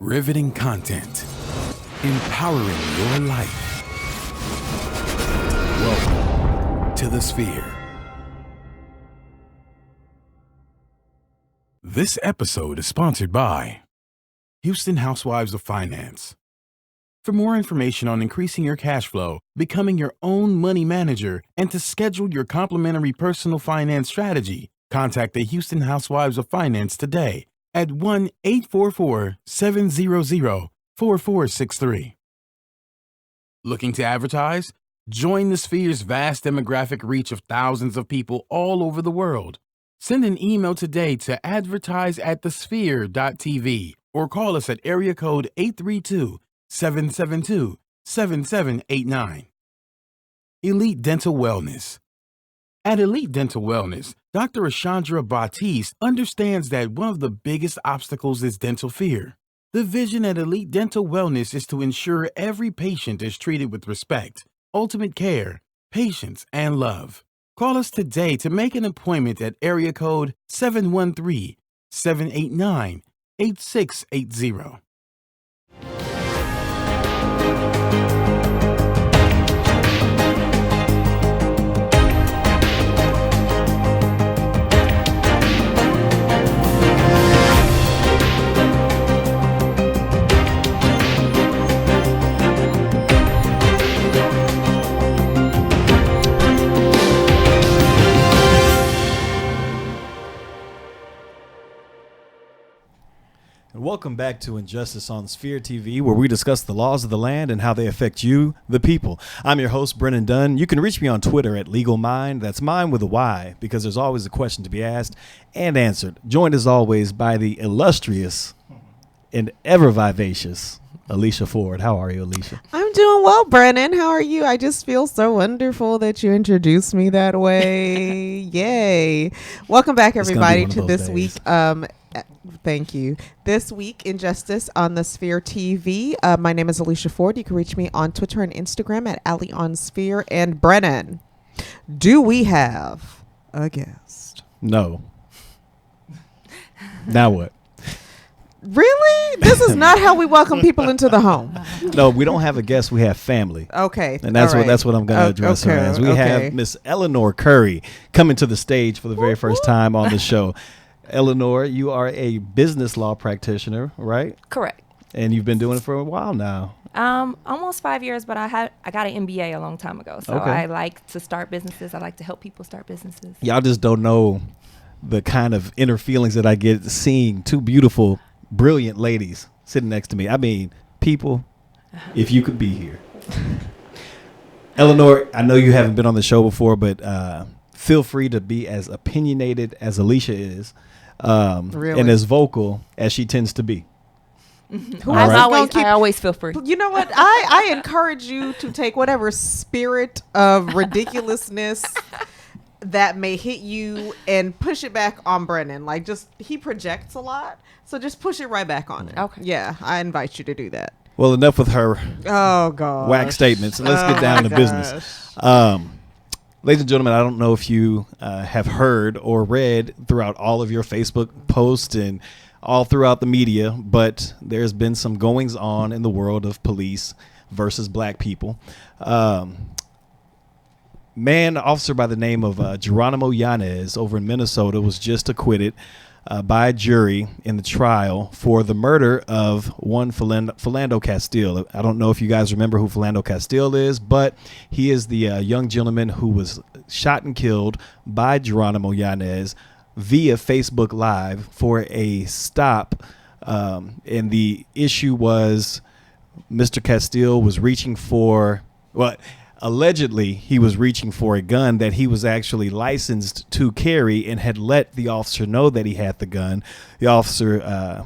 Riveting content. Empowering your life. Welcome to the Sphere. This episode is sponsored by Houston Housewives of Finance. For more information on increasing your cash flow, becoming your own money manager, and to schedule your complimentary personal finance strategy, contact the Houston Housewives of Finance today at 1-844-700-4463. Looking to advertise? Join the Sphere's vast demographic reach of thousands of people all over the world. Send an email today to advertise@thesphere.tv or call us at area code 832-772-7789. Elite Dental Wellness. At Elite Dental Wellness, Dr. Ashandra Batiste understands that one of the biggest obstacles is dental fear. The vision at Elite Dental Wellness is to ensure every patient is treated with respect, ultimate care, patience, and love. Call us today to make an appointment at area code 713-789-8680. Welcome back to InJustice on Sphere TV, where we discuss the laws of the land and how they affect you, the people. I'm your host, Brennan Dunn. You can reach me on Twitter at LegalMind. That's mine with a Y, because there's always a question to be asked and answered. Joined as always by the illustrious and ever vivacious Alicia Ford. How are you, Alicia? I'm doing well, Brennan. How are you? I just feel so wonderful that you introduced me that way. Yay. Welcome back, everybody, to this week. Thank you. This week, InJustice on the Sphere TV. My name is Alicia Ford. You can reach me on Twitter and Instagram at Ali on Sphere. And Brennan, do we have a guest? No. Now what? Really? This is not how we welcome people into the home. No, we don't have a guest. We have family. Okay. And that's what I'm going to address her as. We have Miss Eleanor Curry coming to the stage for the very first time on the show. Eleanor, you are a business law practitioner, right? Correct. And you've been doing it for a while now. Almost 5 years, but I got an MBA a long time ago. So okay. I like to start businesses. I like to help people start businesses. Y'all just don't know the kind of inner feelings that I get seeing two beautiful, brilliant ladies sitting next to me. I mean, people, if you could be here. Eleanor, I know you haven't been on the show before, but feel free to be as opinionated as Alicia is. Really? And as vocal as she tends to be. I always feel free. You know what? I encourage you to take whatever spirit of ridiculousness that may hit you and push it back on Brennan. Like, he projects a lot, so just push it right back on him. Okay. Yeah, I invite you to do that. Well, enough with her whack statements. Let's get down to business. Ladies and gentlemen, I don't know if you have heard or read throughout all of your Facebook posts and all throughout the media, but there's been some goings on in the world of police versus black people. Officer by the name of Geronimo Yanez over in Minnesota was just acquitted by a jury in the trial for the murder of one Philando Castile. I don't know if you guys remember who Philando Castile is, but he is the young gentleman who was shot and killed by Geronimo Yanez via Facebook Live for a stop. And the issue was Mr. Castile was reaching for allegedly, he was reaching for a gun that he was actually licensed to carry and had let the officer know that he had the gun. The officer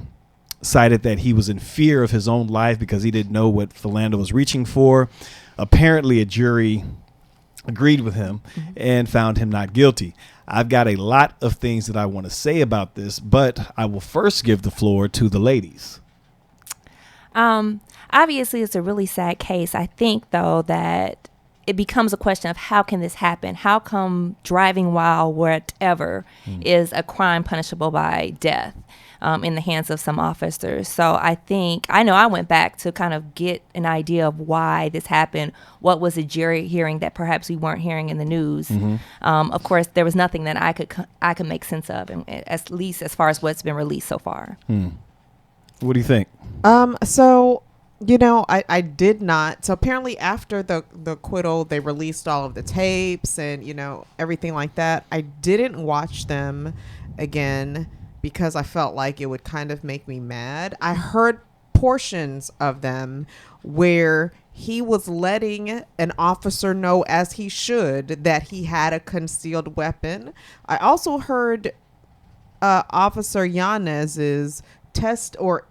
cited that he was in fear of his own life because he didn't know what Philando was reaching for. Apparently, a jury agreed with him and found him not guilty. I've got a lot of things that I want to say about this, but I will first give the floor to the ladies. Obviously, it's a really sad case. I think, though, that it becomes a question of how can this happen? How come driving while whatever is a crime punishable by death? in the hands of some officers. So I know I went back to kind of get an idea of why this happened. What was a jury hearing that perhaps we weren't hearing in the news? Of course, there was nothing that I could make sense of, and at least as far as what's been released so far. What do you think? So, I did not. So apparently after the acquittal, they released all of the tapes and, everything like that. I didn't watch them again because I felt like it would kind of make me mad. I heard portions of them where he was letting an officer know, as he should, that he had a concealed weapon. I also heard Officer Yanez's test or,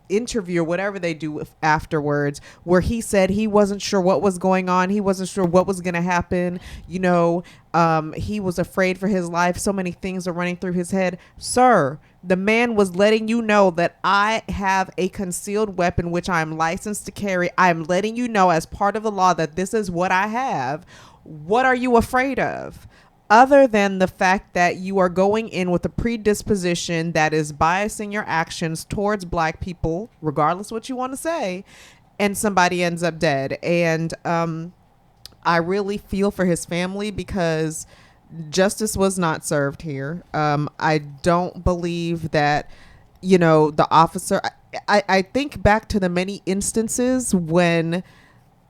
interview or whatever they do afterwards, where he said he wasn't sure what was going on. He wasn't sure what was going to happen. He was afraid for his life. So many things are running through his head. Sir, the man was letting you know that I have a concealed weapon, which I'm licensed to carry. I'm letting you know as part of the law that this is what I have. What are you afraid of? Other than the fact that you are going in with a predisposition that is biasing your actions towards black people, regardless what you want to say, and somebody ends up dead. And I really feel for his family because justice was not served here. I don't believe that, the officer, I think back to the many instances when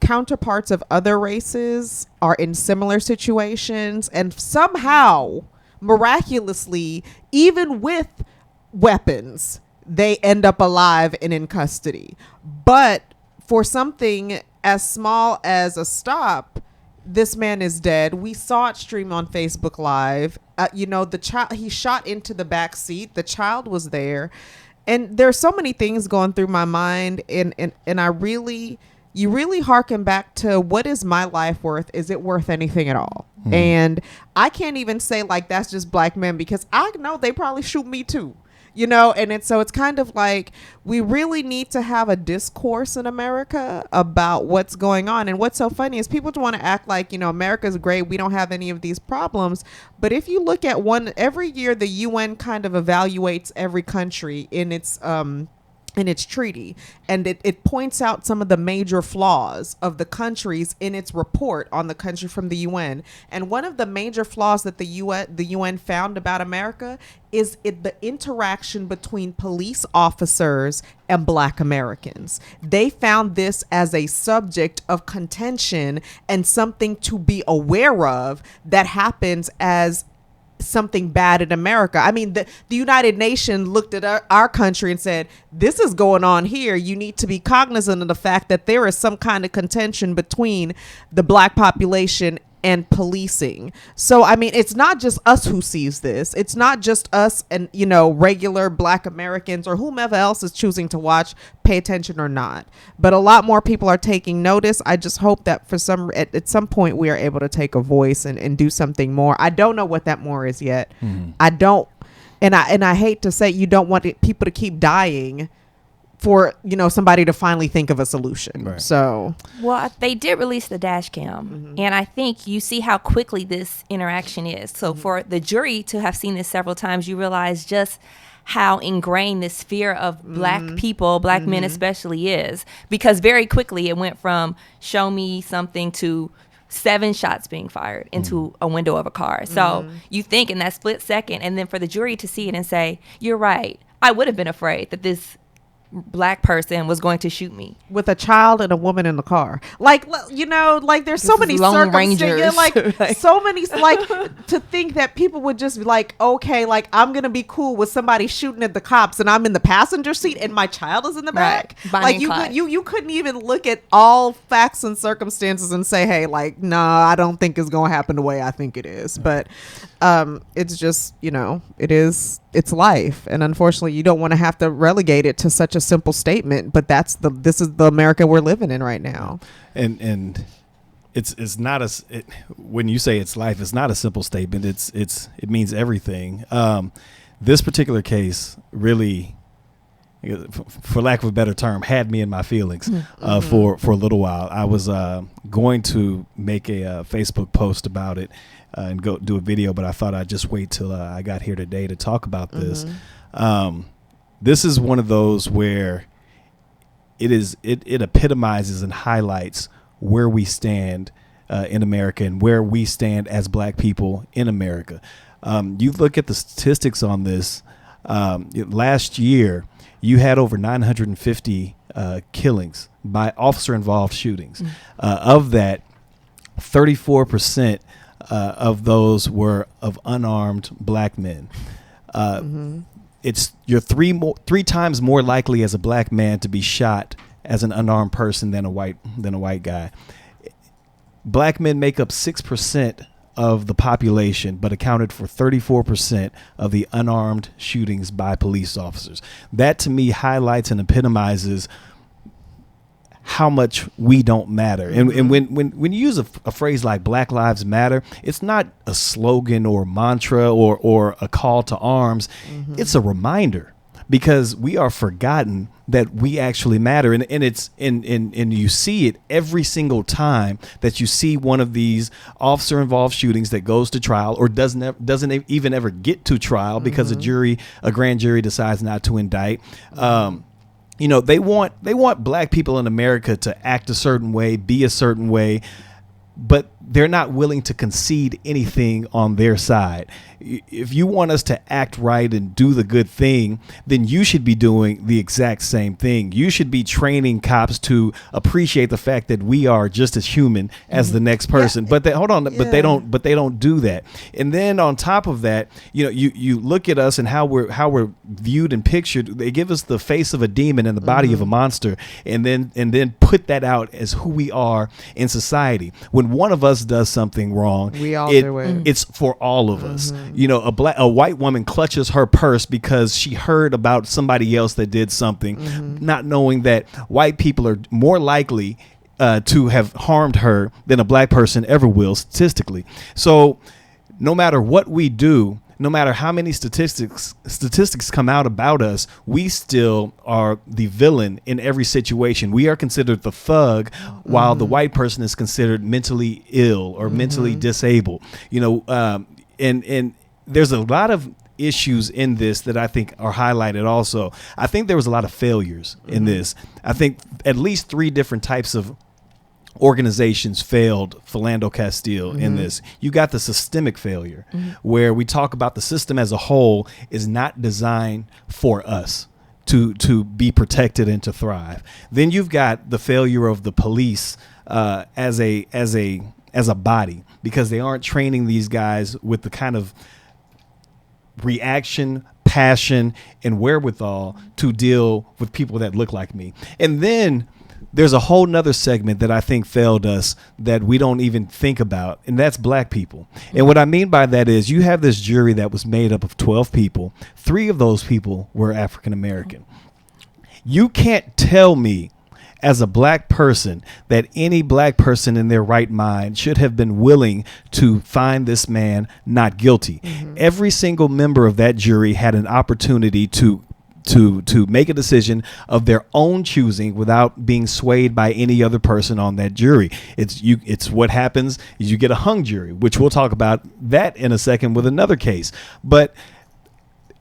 counterparts of other races are in similar situations and somehow miraculously, even with weapons, they end up alive and in custody. But for something as small as a stop, this man is dead. We saw it stream on Facebook Live. The child, he shot into the back seat. The child was there. And there's so many things going through my mind, and you really harken back to, what is my life worth? Is it worth anything at all? And I can't even say like that's just black men, because I know they probably shoot me too, and it's kind of like we really need to have a discourse in America about what's going on. And what's so funny is people want to act like, America's great, we don't have any of these problems. But if you look at every year, the UN kind of evaluates every country in its treaty, and it points out some of the major flaws of the countries in its report on the country from the UN. And one of the major flaws that the UN found about America is the interaction between police officers and black Americans. They found this as a subject of contention and something to be aware of that happens as something bad in America. I mean, the United Nations looked at our country and said, this is going on here. You need to be cognizant of the fact that there is some kind of contention between the black population and policing. So, I mean, it's not just us who sees this. It's not just us and, regular black Americans or whomever else is choosing to watch, pay attention or not. But a lot more people are taking notice. I just hope that at some point we are able to take a voice and do something more. I don't know what that more is yet. I don't. And I hate to say, you don't want people to keep dying for somebody to finally think of a solution. Right. So, well, they did release the dash cam, and I think you see how quickly this interaction is. So for the jury to have seen this several times, you realize just how ingrained this fear of black people, black men especially, is, because very quickly it went from show me something to 7 shots being fired into a window of a car. So you think in that split second, and then for the jury to see it and say, you're right, I would have been afraid that this black person was going to shoot me with a child and a woman in the car. There's so many circumstances, so many, to think that people would just be like, okay, like I'm gonna be cool with somebody shooting at the cops and I'm in the passenger seat and my child is in the back. Like you couldn't even look at all facts and circumstances and say, hey, like, nah, I don't think it's gonna happen the way I think it is. But it's just, it's life, and unfortunately you don't want to have to relegate it to such a simple statement, but this is the America we're living in right now. And it's not when you say it's life, it's not a simple statement. It means everything. This particular case really, for lack of a better term, had me in my feelings for a little while. I was going to make a Facebook post about it and go do a video, but I thought I'd just wait till I got here today to talk about this. This is one of those where it epitomizes and highlights where we stand in America and where we stand as black people in America. You look at the statistics on this. Last year, you had over 950 killings by officer-involved shootings. Of that, 34% of those were of unarmed black men. You're three times more likely as a black man to be shot as an unarmed person than a white guy. Black men make up 6% of the population, but accounted for 34% of the unarmed shootings by police officers. That to me highlights and epitomizes how much we don't matter. And when you use a phrase like Black Lives Matter, it's not a slogan or mantra or a call to arms. It's a reminder, because we are forgotten that we actually matter. And it's and you see it every single time that you see one of these officer involved shootings that goes to trial or doesn't even ever get to trial because a grand jury decides not to indict. They want black people in America to act a certain way, be a certain way, but they're not willing to concede anything on their side. If you want us to act right and do the good thing, then you should be doing the exact same thing. You should be training cops to appreciate the fact that we are just as human as the next person. But they don't do that. And then on top of that, you look at us and how we're viewed and pictured. They give us the face of a demon and the body of a monster, and then put that out as who we are in society. When one of us does something wrong, we all do it. It's for all of us. A white woman clutches her purse because she heard about somebody else that did something, not knowing that white people are more likely to have harmed her than a black person ever will statistically. So no matter what we do, no matter how many statistics come out about us, we still are the villain in every situation. We are considered the thug, while the white person is considered mentally ill or mentally disabled. And there's a lot of issues in this that I think are highlighted also. I think there was a lot of failures in this. I think at least 3 different types of organizations failed Philando Castile in this. You got the systemic failure, where we talk about the system as a whole is not designed for us to be protected and to thrive. Then you've got the failure of the police as a body, because they aren't training these guys with the kind of reaction, passion, and wherewithal to deal with people that look like me. And then there's a whole nother segment that I think failed us that we don't even think about, and that's black people. And what I mean by that is you have this jury that was made up of 12 people. 3 of those people were African American. You can't tell me as a black person that any black person in their right mind should have been willing to find this man not guilty. Every single member of that jury had an opportunity to make a decision of their own choosing without being swayed by any other person on that jury. It's what happens is you get a hung jury, which we'll talk about that in a second with another case. But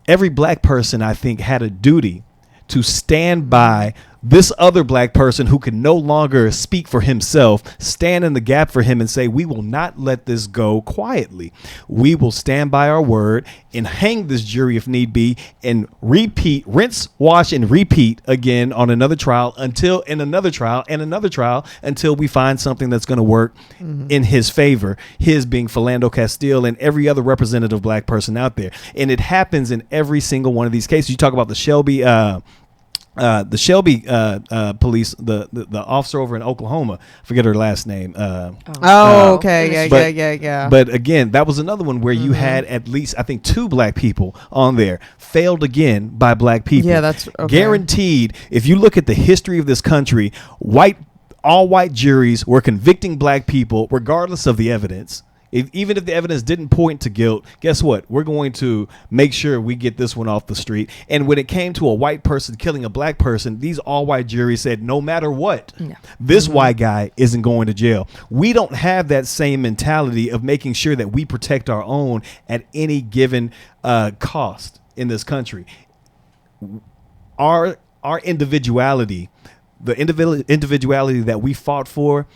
every black person, I think, had a duty to stand by this other black person who can no longer speak for himself, stand in the gap for him and say, we will not let this go quietly. We will stand by our word and hang this jury if need be, and rinse, wash, and repeat again on another trial until we find something that's going to work in his favor, his being Philando Castile and every other representative black person out there. And it happens in every single one of these cases. You talk about the Shelby police, the officer over in Oklahoma, forget her last name. Okay. Yeah. But again, that was another one where you had at least, I think, 2 black people on there, failed again by black people. Yeah, that's okay. Guaranteed. If you look at the history of this country, all white juries were convicting black people regardless of the evidence. Even if the evidence didn't point to guilt, guess what? We're going to make sure we get this one off the street. And when it came to a white person killing a black person, these all white juries said, no matter what, this white guy isn't going to jail. We don't have that same mentality of making sure that we protect our own at any given cost in this country. our individuality, the individuality that we fought for,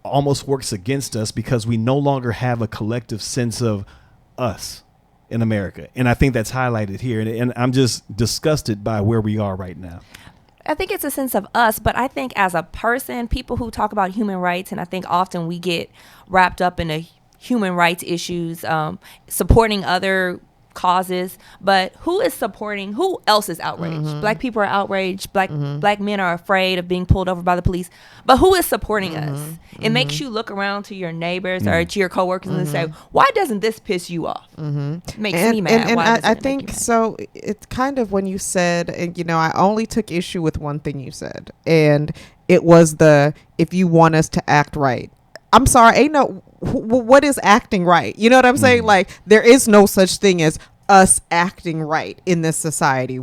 almost works against us because we no longer have a collective sense of us in America. And I think that's highlighted here. And I'm just disgusted by where we are right now. I think it's a sense of us, but I think as a person, people who talk about human rights, and I think often we get wrapped up in the human rights issues, supporting other causes, but who else is outraged? Black people are outraged. Black men are afraid of being pulled over by the police, but who is supporting us? It makes you look around to your neighbors or to your coworkers and say, why doesn't this piss you off? It makes me mad. And I think so. It's kind of when you said, and I only took issue with one thing you said, and it was if you want us to act right. I'm sorry, what is acting right? You know what I'm saying? Like, there is no such thing as us acting right in this society.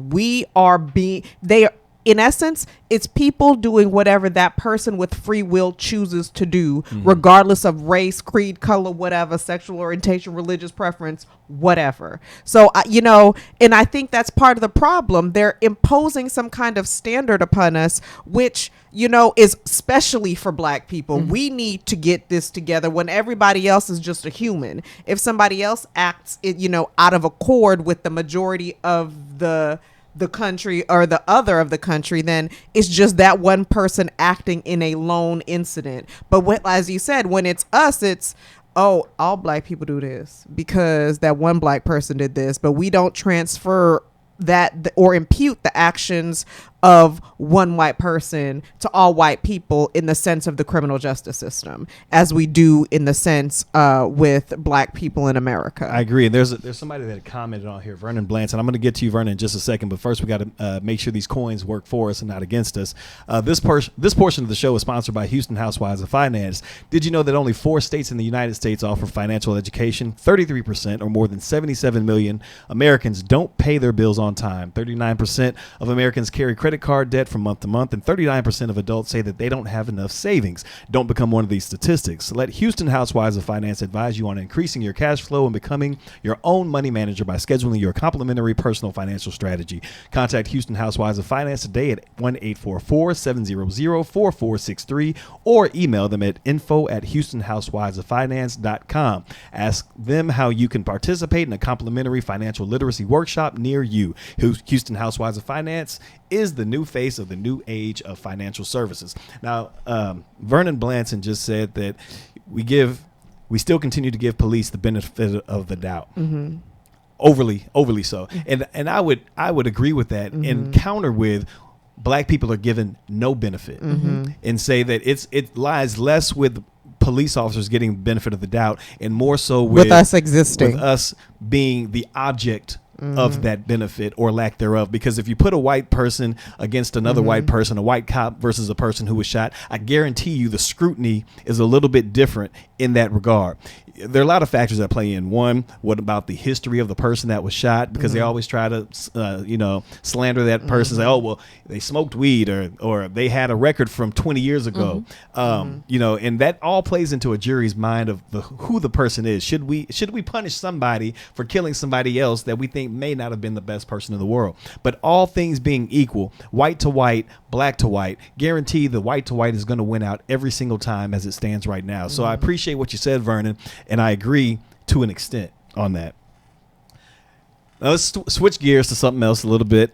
In essence, it's people doing whatever that person with free will chooses to do, regardless of race, creed, color, whatever, sexual orientation, religious preference, whatever. So, and I think that's part of the problem. They're imposing some kind of standard upon us, which, is especially for Black people. We need to get this together when everybody else is just a human. If somebody else acts, out of accord with the majority of the country or the other of the country, then it's just that one person acting in a lone incident. But as you said, when it's us, it's, oh, all Black people do this because that one Black person did this, but we don't transfer that or impute the actions of one white person to all white people in the sense of the criminal justice system, as we do in the sense with Black people in America. I agree. And there's somebody that commented on here, Vernon Blantz, and I'm going to get to you, Vernon, in just a second. But first, we got to make sure these coins work for us and not against us. This portion of the show is sponsored by Houston Housewives of Finance. Did you know that only 4 states in the United States offer financial education? 33%, or more than 77 million Americans, don't pay their bills on time. 39% of Americans carry credit card debt from month to month, and 39% of adults say that they don't have enough savings. Don't become one of these statistics. Let Houston Housewives of Finance advise you on increasing your cash flow and becoming your own money manager by scheduling your complimentary personal financial strategy. Contact Houston Housewives of Finance today at 1-844-700-4463 or email them at info@houstonhousewivesoffinance.com. Ask them how you can participate in a complimentary financial literacy workshop near you. Houston Housewives of Finance is the new face of the new age of financial services. Now, Vernon Blanton just said that we still continue to give police the benefit of the doubt. Overly so. And I would agree with that and counter with Black people are given no benefit and say that it lies less with police officers getting benefit of the doubt and more so with us existing, with us being the object of that benefit or lack thereof. Because if you put a white person against another white person, a white cop versus a person who was shot, I guarantee you the scrutiny is a little bit different in that regard. There are a lot of factors that play in. One, what about the history of the person that was shot? Because they always try to, slander that person. Say, oh, well, they smoked weed or they had a record from 20 years ago. And that all plays into a jury's mind of who the person is. Should we punish somebody for killing somebody else that we think may not have been the best person in the world? But all things being equal, white to white, Black to white, guarantee the white to white is going to win out every single time as it stands right now. So I appreciate what you said, Vernon, and I agree to an extent on that. Now let's switch gears to something else a little bit.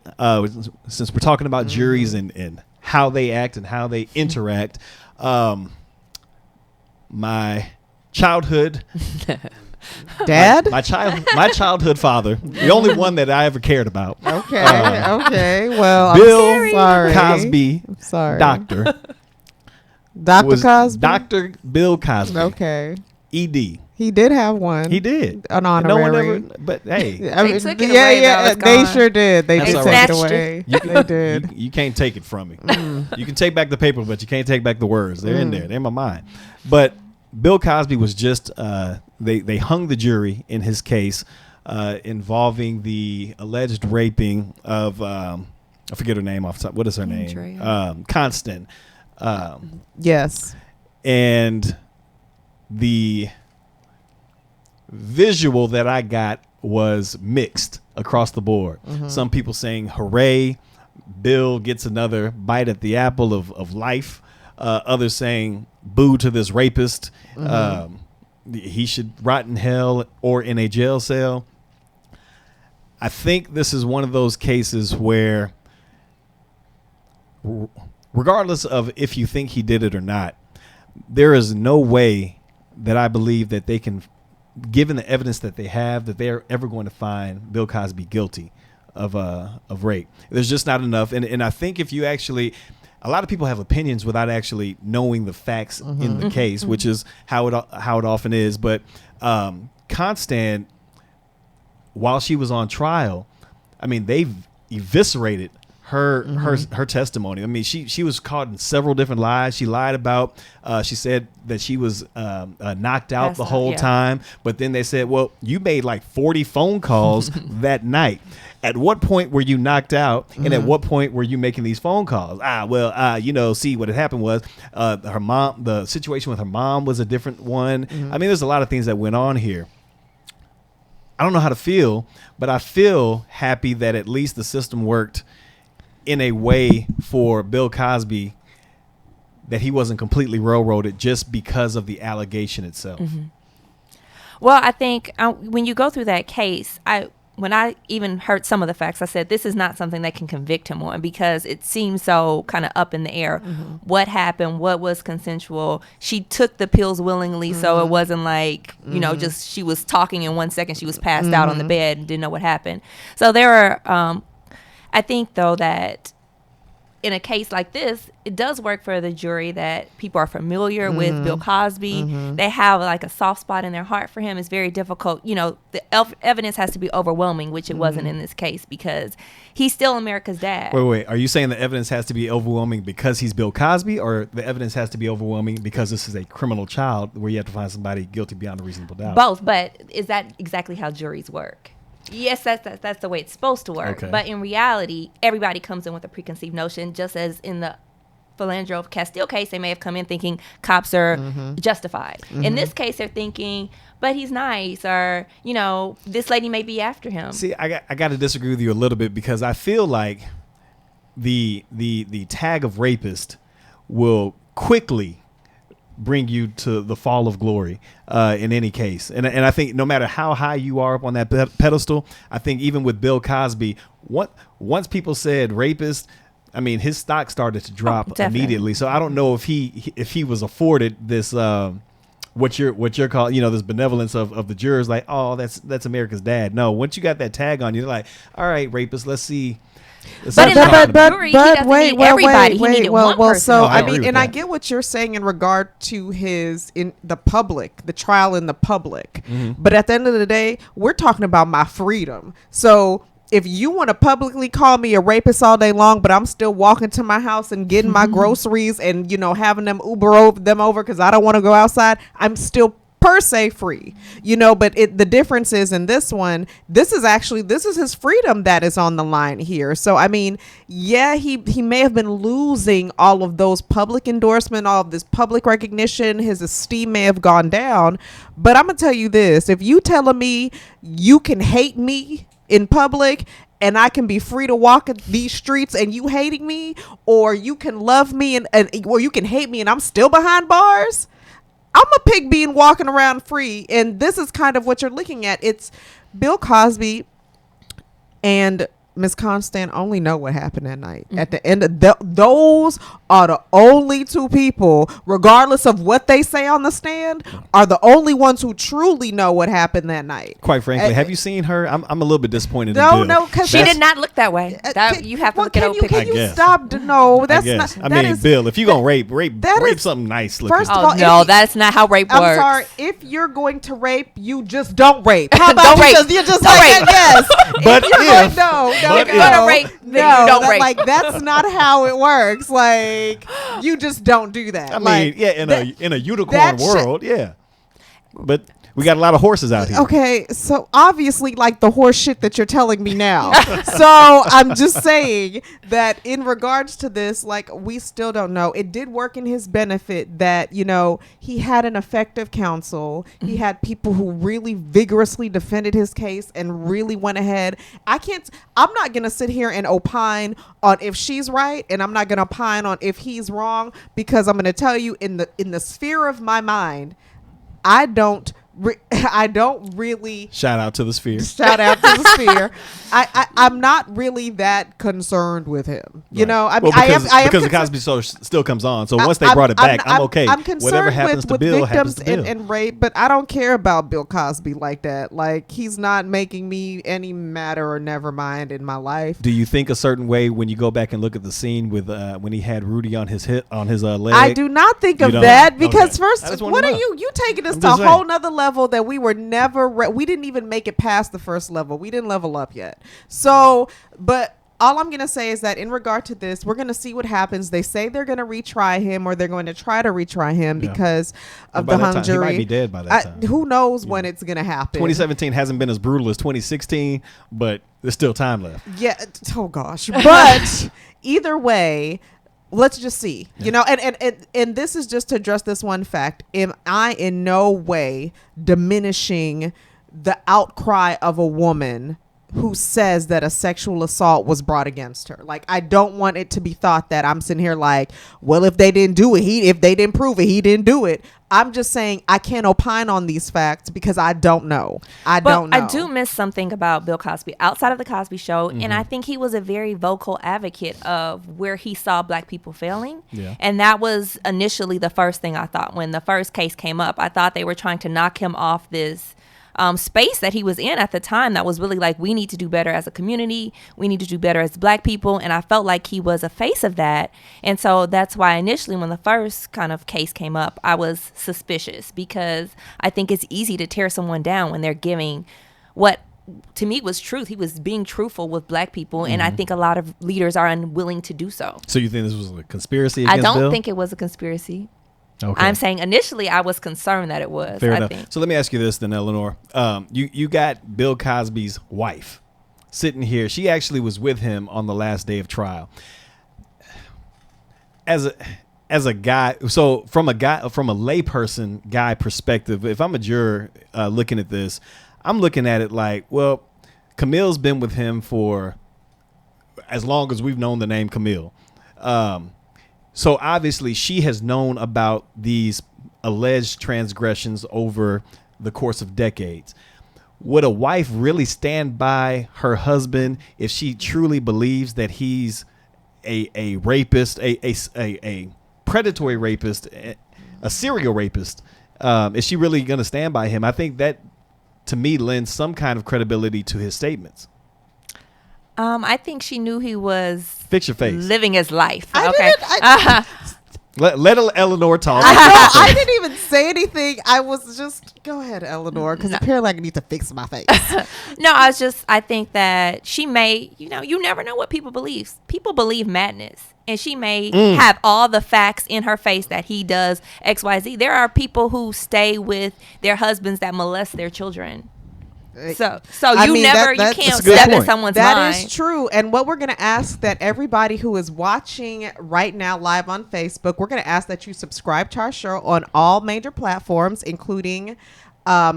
Since we're talking about juries and how they act and how they interact, my childhood dad, my childhood father, the only one that I ever cared about. Okay. Well, Bill sorry. Cosby, sorry. Dr. Cosby, Dr. Bill Cosby. Okay. ED. He did have one. He did. An honorary. No one ever, but hey. I mean, they took it away. Yeah, they sure did. They That's did all take right. it away. They did. You can't take it from me. You can take back the paper, but you can't take back the words. They're in there. They're in my mind. But Bill Cosby was just, they hung the jury in his case involving the alleged raping of, I forget her name off the top. What is her name? Constant. Yes. And the visual that I got was mixed across the board. Some people saying, hooray, Bill gets another bite at the apple of life. Others saying, boo to this rapist. He should rot in hell or in a jail cell. I think this is one of those cases where, regardless of if you think he did it or not, there is no way that I believe that they can, given the evidence that they have, that they're ever going to find Bill Cosby guilty of rape. There's just not enough. And I think if you actually, a lot of people have opinions without actually knowing the facts in the case, which is how it often is. But Constant, while she was on trial, I mean, they've eviscerated her testimony. I mean, she was caught in several different lies. She lied about, she said that she was knocked out the whole time. But then they said, well, you made like 40 phone calls that night. At what point were you knocked out? And at what point were you making these phone calls? See, what had happened was her mom, the situation with her mom was a different one. I mean, there's a lot of things that went on here. I don't know how to feel, but I feel happy that at least the system worked in a way for Bill Cosby that he wasn't completely railroaded just because of the allegation itself. Well, I think when you go through that case, when I even heard some of the facts, I said, this is not something they can convict him on because it seems so kind of up in the air. What happened? What was consensual? She took the pills willingly, so it wasn't like, just she was talking in 1 second, she was passed out on the bed and didn't know what happened. So there are, I think, though, that in a case like this, it does work for the jury that people are familiar with Bill Cosby. They have like a soft spot in their heart for him. It's very difficult. The evidence has to be overwhelming, which it wasn't in this case because he's still America's dad. Wait. Are you saying the evidence has to be overwhelming because he's Bill Cosby, or the evidence has to be overwhelming because this is a criminal child where you have to find somebody guilty beyond a reasonable doubt? Both, but is that exactly how juries work? Yes, that's the way it's supposed to work. Okay. But in reality, everybody comes in with a preconceived notion, just as in the Philando Castile case, they may have come in thinking cops are justified. In this case, they're thinking, but he's nice, or, this lady may be after him. See, I got to disagree with you a little bit because I feel like the tag of rapist will quickly bring you to the fall of glory in any case. And I think no matter how high you are up on that pedestal, I think even with Bill Cosby, once people said rapist, I mean, his stock started to drop immediately. So I don't know if he was afforded this what you're calling, this benevolence of the jurors, like, oh, that's America's dad. No, once you got that tag on you, they're like, all right, rapist, let's see. But wait. Well, so I mean, and I get what you're saying in regard to the trial in the public. But at the end of the day, we're talking about my freedom. So if you want to publicly call me a rapist all day long, but I'm still walking to my house and getting my groceries and having them Uber them over because I don't want to go outside, I'm still per se free, but the difference is in this one, this is his freedom that is on the line here. So I mean, yeah, he may have been losing all of those public endorsement, all of this public recognition, his esteem may have gone down, but I'm gonna tell you this, if you telling me you can hate me in public and I can be free to walk these streets and you hating me, or you can love me or you can hate me and I'm still behind bars, I'm a pig being walking around free. And this is kind of what you're looking at. It's Bill Cosby and Miss Constant only know what happened that night. At the end of those are the only two people, regardless of what they say on the stand, are the only ones who truly know what happened that night. Quite frankly, have you seen her? I'm a little bit disappointed. No, because she did not look that way. You have to look at old pictures. Can you stop? No, that's not. I mean, Bill, if you're gonna rape something nice looking. First of all, no, that's not how rape works. I'm sorry. If you're going to rape, you just don't rape. How about you just don't rape? Yes. But that's not how it works. Like, you just don't do that. I mean, in a unicorn world, yeah. But We got a lot of horses out here. Okay, so obviously, like the horse shit that you're telling me now. So I'm just saying that in regards to this, like, we still don't know. It did work in his benefit that, you know, he had an effective counsel. He had people who really vigorously defended his case and really went ahead. I'm not going to sit here and opine on if she's right, and I'm not going to opine on if he's wrong, because I'm going to tell you in the sphere of my mind, I don't really shout out to the sphere. I'm not really that concerned with him. You Right. know, because the Cosby Show still comes on. So once they brought it back, I'm okay. I'm concerned Whatever happens with to Bill victims happens to Bill. and rape, but I don't care about Bill Cosby like that. Like, he's not making me any matter or never mind in my life. Do you think a certain way when you go back and look at the scene with when he had Rudy on his leg? I do not think of don't? that because Okay. first, what are you taking us I'm to a just whole saying. nother level that we were never we didn't even make it past the first level. We didn't level up yet. So, but all I'm going to say is that in regard to this, we're going to see what happens. They say they're going to retry him, or they're going to try to retry him because of the hung jury. He might be dead by that time. Who knows when it's going to happen? 2017 hasn't been as brutal as 2016, but there's still time left. Yeah. Oh gosh. But either way, let's just see, you know, and this is just to address this one fact. Am I in no way diminishing the outcry of a woman who says that a sexual assault was brought against her? Like, I don't want it to be thought that I'm sitting here like, well, if they didn't do it, if they didn't prove it, he didn't do it. I'm just saying I can't opine on these facts because I don't know. I don't know. I do miss something about Bill Cosby outside of the Cosby Show, and I think he was a very vocal advocate of where he saw black people failing. Yeah. And that was initially the first thing I thought when the first case came up. I thought they were trying to knock him off this space that he was in at the time that was really like, we need to do better as a community. We need to do better as black people. And I felt like he was a face of that. And so that's why initially when the first kind of case came up, I was suspicious because I think it's easy to tear someone down when they're giving what to me was truth. He was being truthful with black people. And I think a lot of leaders are unwilling to do so. So you think this was a conspiracy against Bill? I don't think it was a conspiracy. Okay. I'm saying initially I was concerned that it was. Fair I enough. think. So let me ask you this then, Eleanor. You got Bill Cosby's wife sitting here. She actually was with him on the last day of trial. As a guy, so from a layperson guy perspective, if I'm a juror looking at this, I'm looking at it like, well, Camille's been with him for as long as we've known the name Camille. So obviously she has known about these alleged transgressions over the course of decades. Would a wife really stand by her husband if she truly believes that he's a rapist, a predatory rapist, a serial rapist? Is she really going to stand by him? I think that, to me, lends some kind of credibility to his statements. I think she knew he was Fix your face. living his life. Let Eleanor talk. I didn't even say anything. I was just, go ahead, Eleanor, because apparently I need to fix my face. No, I think that she may, you never know what people believe. People believe madness. And she may have all the facts in her face that he does XYZ. There are people who stay with their husbands that molest their children. So you can't step in someone's mind. That is true. And what we're going to ask that everybody who is watching right now live on Facebook, we're going to ask that you subscribe to our show on all major platforms, including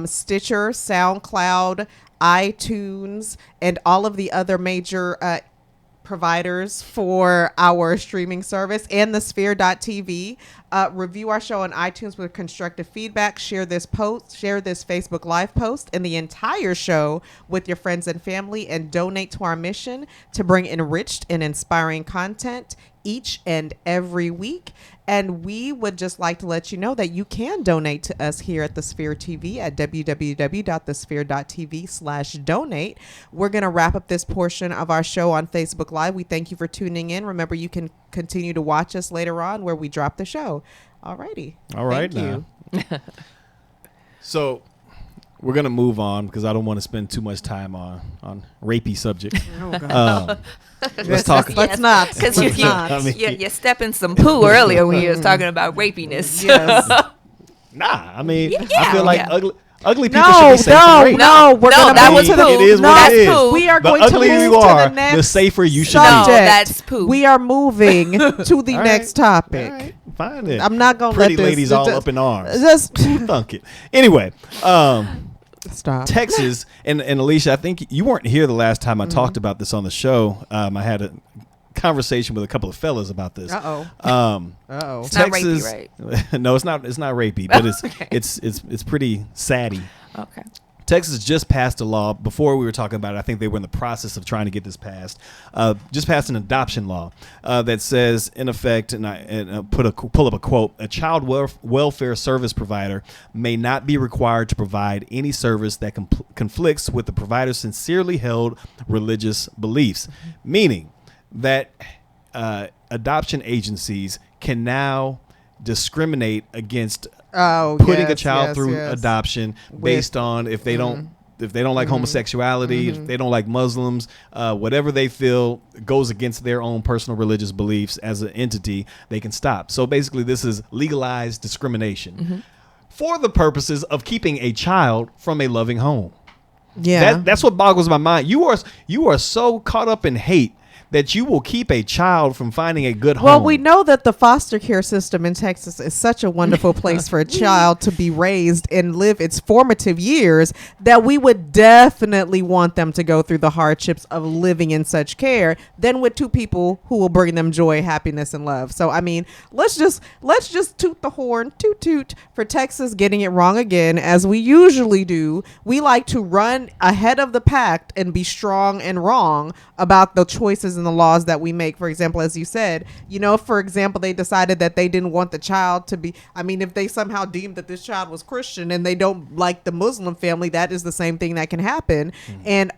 Stitcher, SoundCloud, iTunes, and all of the other major providers for our streaming service, and the sphere.tv. Review our show on iTunes with constructive feedback. Share this Facebook Live post and the entire show with your friends and family, and donate to our mission to bring enriched and inspiring content each and every week. And we would just like to let you know that you can donate to us here at The Sphere TV at www.thesphere.tv/donate. We're going to wrap up this portion of our show on Facebook Live. We thank you for tuning in. Remember, you can continue to watch us later on where we drop the show. All righty. All right. Thank you. So we're going to move on because I don't want to spend too much time on rapey subjects. Oh, God. Let's talk. Let's not. Because you step in some poo earlier when you was talking about rapiness. Yes. Nah, I mean, Yeah, I feel like yeah. Ugly people should be safe from rape. We're going that to was move to poop. It is no, what it is. poop. We are The going to uglier move you to are, the next the safer you should subject. be. No, that's poop. We are moving to the All next right. topic. All right. Fine then. I'm not going to Pretty let this ladies all up in arms. Just Who thunk it? Anyway, stop. Texas and Alicia, I think you weren't here the last time I talked about this on the show. I had a conversation with a couple of fellas about this. Uh-oh. It's not Texas, rapey, right? No, it's not. It's not rapey, but Okay. it's pretty saddy. Okay. Texas just passed a law. Before we were talking about it, I think they were in the process of trying to get this passed. Just passed an adoption law that says, in effect, and I pull up a quote: a child welfare service provider may not be required to provide any service that conflicts with the provider's sincerely held religious beliefs, meaning that adoption agencies can now discriminate against putting a child through adoption based on if they don't like homosexuality, if they don't like Muslims, whatever they feel goes against their own personal religious beliefs as an entity, they can stop. So basically this is legalized discrimination for the purposes of keeping a child from a loving home. Yeah. That's what boggles my mind. You are so caught up in hate that you will keep a child from finding a good home. Well, we know that the foster care system in Texas is such a wonderful place for a child to be raised and live its formative years that we would definitely want them to go through the hardships of living in such care than with two people who will bring them joy, happiness, and love. So, I mean, let's just toot the horn, toot toot, for Texas getting it wrong again, as we usually do. We like to run ahead of the pack and be strong and wrong about the choices and the laws that we make. For example, as you said, for example, they decided that they didn't want the child to be, if they somehow deemed that this child was Christian and they don't like the Muslim family, that is the same thing that can happen. And,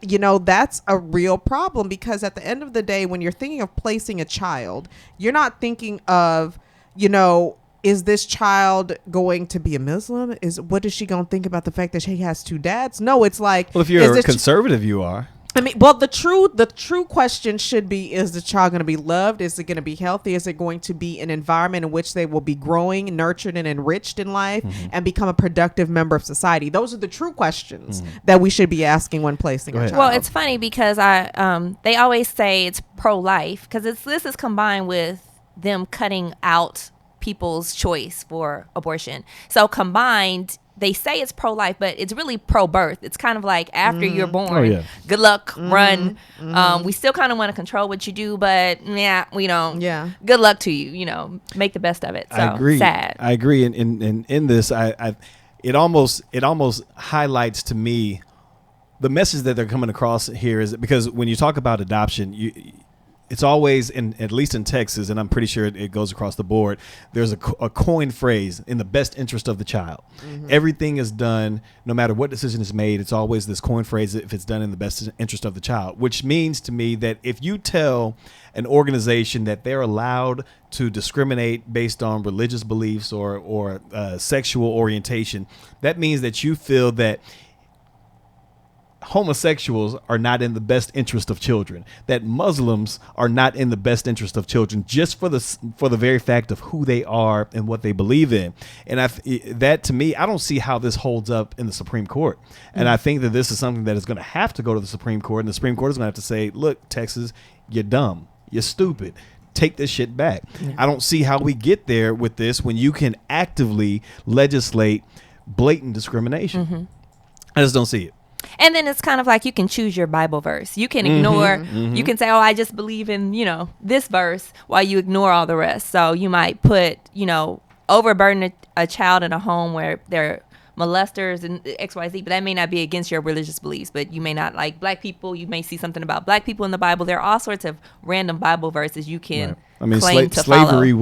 that's a real problem, because at the end of the day, when you're thinking of placing a child, you're not thinking of, is this child going to be a Muslim? What is she going to think about the fact that she has two dads? No, it's like, well, if you're a conservative, you are. The true question should be, is the child going to be loved? Is it going to be healthy? Is it going to be an environment in which they will be growing, nurtured, and enriched in life and become a productive member of society? Those are the true questions that we should be asking when placing a child. Well, it's funny because they always say it's pro-life because this is combined with them cutting out people's choice for abortion. So combined, they say it's pro-life, but it's really pro-birth. It's kind of like after you're born, good luck, run. We still kind of want to control what you do, but we don't. Yeah. Good luck to you. Make the best of it. So, I agree. Sad. I agree. And in this, it almost highlights to me the message that they're coming across here is because when you talk about adoption, it's always, at least in Texas, and I'm pretty sure it goes across the board, there's a coin phrase, in the best interest of the child. Everything is done, no matter what decision is made, it's always this coin phrase, if it's done in the best interest of the child, which means to me that if you tell an organization that they're allowed to discriminate based on religious beliefs or sexual orientation, that means that you feel that homosexuals are not in the best interest of children, that Muslims are not in the best interest of children, just for the very fact of who they are and what they believe in. And that to me, I don't see how this holds up in the Supreme Court. And I think that this is something that is going to have to go to the Supreme Court, and the Supreme Court is going to have to say, look, Texas, you're dumb, you're stupid, take this shit back. I don't see how we get there with this when you can actively legislate blatant discrimination. I just don't see it. And then it's kind of like you can choose your Bible verse. You can ignore, you can say, oh, I just believe in, this verse, while you ignore all the rest. So you might put, overburden a child in a home where they're molesters and XYZ, but that may not be against your religious beliefs, but you may not like black people. You may see something about black people in the Bible. There are all sorts of random Bible verses you can claim to slavery follow.